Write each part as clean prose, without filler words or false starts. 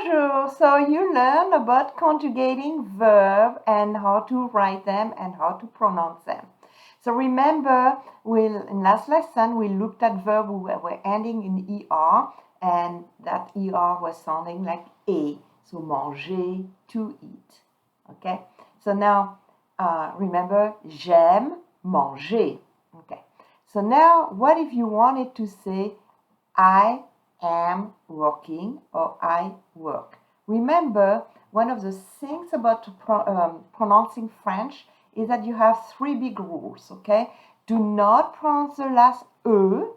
Bonjour! So you learn about conjugating verb and how to write them and how to pronounce them. So remember, in last lesson we looked at verb who were ending in ER and that ER was sounding like A. So manger, to eat. Okay? So now remember, j'aime manger. Okay. So now what if you wanted to say I am working or I work? Remember, one of the things about pronouncing French is that you have three big rules, okay? Do not pronounce the last E,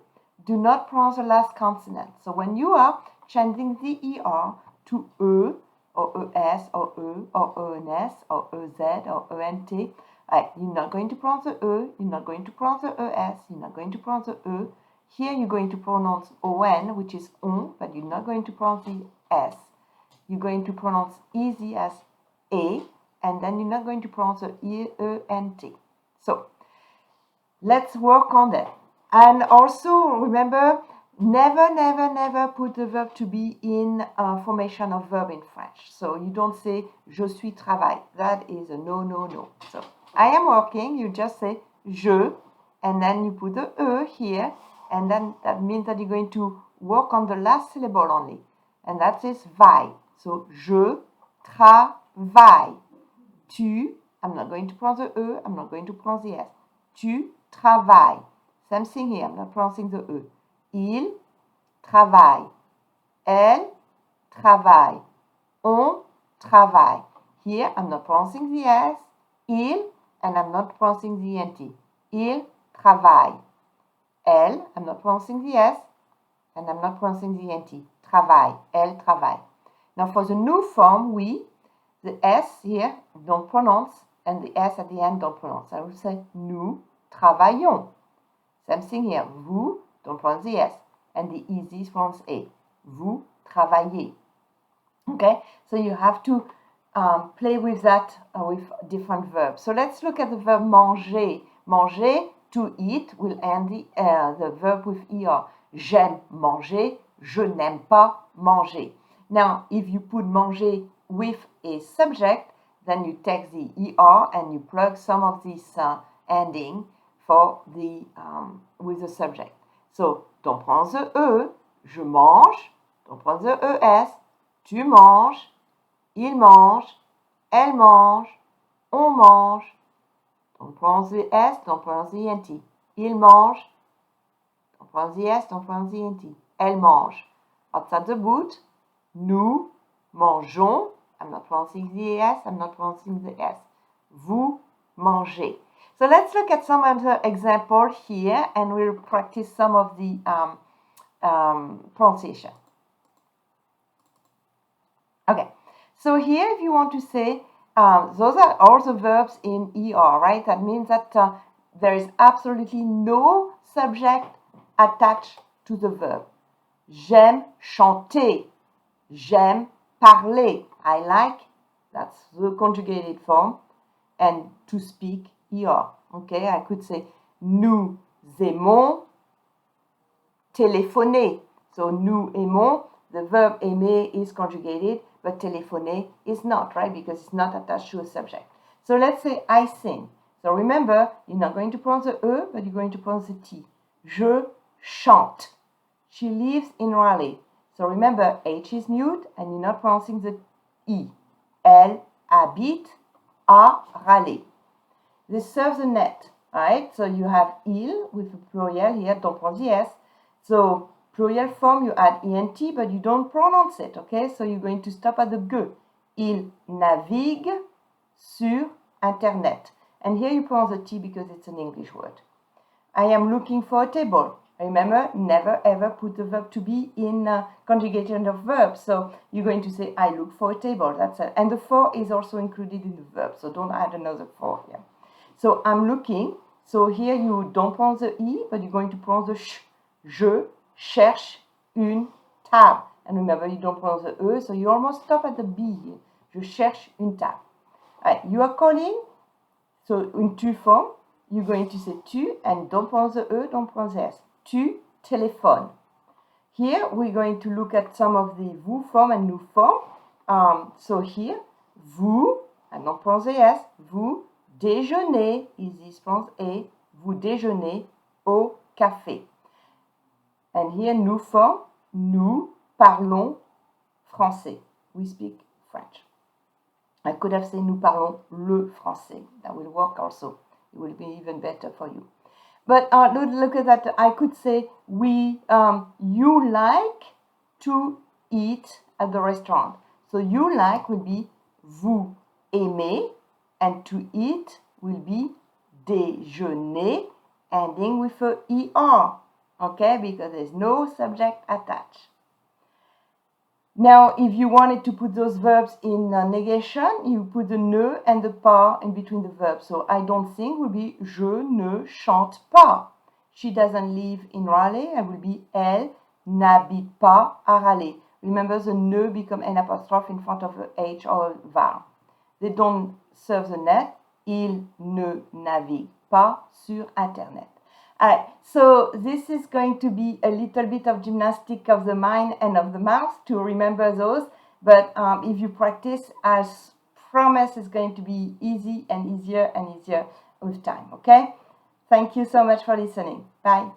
do not pronounce the last consonant. So when you are changing the ER to E or ES or E or ENS or EZ or ENT, you're not going to pronounce the E, you're not going to pronounce the ES, you're not going to pronounce the E. Here you're going to pronounce on, which is on, but you're not going to pronounce the S. You're going to pronounce easy as A, and then you're not going to pronounce the E-E-N-T. So let's work on that. And also remember, never put the verb to be in formation of verb in French. So you don't say je suis travaille. That is a no. So I am working, you just say je, and then you put the E here, and then that means that you're going to work on the last syllable only, and that is vaille. So je travaille. Tu, I'm not going to pronounce the E, I'm not going to pronounce the S. Tu travailles. Same thing here, I'm not pronouncing the E. Il travaille. Elle travaille. On travaille. Here, I'm not pronouncing the S. Il, and I'm not pronouncing the NT. Il travaille. Elle, I'm not pronouncing the S, and I'm not pronouncing the NT. Travaille. Elle travaille. Now for the new form, we, the S here don't pronounce, and the S at the end don't pronounce. I will say nous travaillons. Same thing here. Vous don't pronounce the S, and the easy is pronounced A. Vous travaillez. Okay, so you have to play with that with different verbs. So let's look at the verb manger. Manger, to eat, will end the verb with ER. J'aime manger, je n'aime pas manger. Now, if you put manger with a subject, then you take the ER and you plug some of this ending for the with the subject. So, don't pronounce the E, je mange, don't pronounce the ES, tu manges, il mange, elle mange, on mange. Don't pronounce the S, don't pronounce the NT. Il mange, don't pronounce the S, don't pronounce the NT. Elle mange. Outside the boot, nous mangeons. I'm not pronouncing the S, I'm not pronouncing the S. Vous mangez. So let's look at some other examples here and we'll practice some of the pronunciation. Okay, so here if you want to say, those are all the verbs in ER, right? That means that there is absolutely no subject attached to the verb. J'aime chanter. J'aime parler. I like, that's the conjugated form. And to speak, ER. Okay, I could say nous aimons téléphoner. So nous aimons, the verb aimer is conjugated, but téléphoner is not, right? Because it's not attached to a subject. So let's say I sing. So remember, you're not going to pronounce the E, but you're going to pronounce the T. Je chante. She lives in Raleigh. So remember, H is mute and you're not pronouncing the E. Elle habite à Raleigh. They serve the net, right? So you have il with a plurial here, don't pronounce the S. So plural form, you add ENT, but you don't pronounce it, okay? So you're going to stop at the G. Il navigue sur Internet. And here you pronounce the T because it's an English word. I am looking for a table. Remember, never ever put the verb to be in conjugation of verbs. So you're going to say, I look for a table. That's it. And the for is also included in the verb. So don't add another for here. So I'm looking. So here you don't pronounce the E, but you're going to pronounce the sh. Je cherche une table. And remember, you don't pronounce the E, so you almost stop at the B here. Je cherche une table. Right, you are calling. So in tu form, you're going to say tu, and don't pronounce the E, don't pronounce the S. Tu téléphones. Here we're going to look at some of the vous form and nous form. So here, vous, I don't pronounce the S, vous déjeunez, is pronounced A, vous déjeunez au café. And here, nous form, nous parlons français. We speak French. I could have said nous parlons le français. That will work also. It will be even better for you. But look at that. I could say you like to eat at the restaurant. So you like will be vous aimez, and to eat will be déjeuner, ending with a er. Okay, because there's no subject attached. Now, if you wanted to put those verbs in negation, you put the ne and the pas in between the verbs. So I don't sing will be je ne chante pas. She doesn't live in Raleigh. It will be elle n'habite pas à Raleigh. Remember, the ne become an apostrophe in front of a H or a var. They don't surf the net. Ils ne naviguent pas sur Internet. Alright, so this is going to be a little bit of gymnastic of the mind and of the mouth to remember those. But if you practice, as promised, it's going to be easy and easier with time. Okay? Thank you so much for listening. Bye.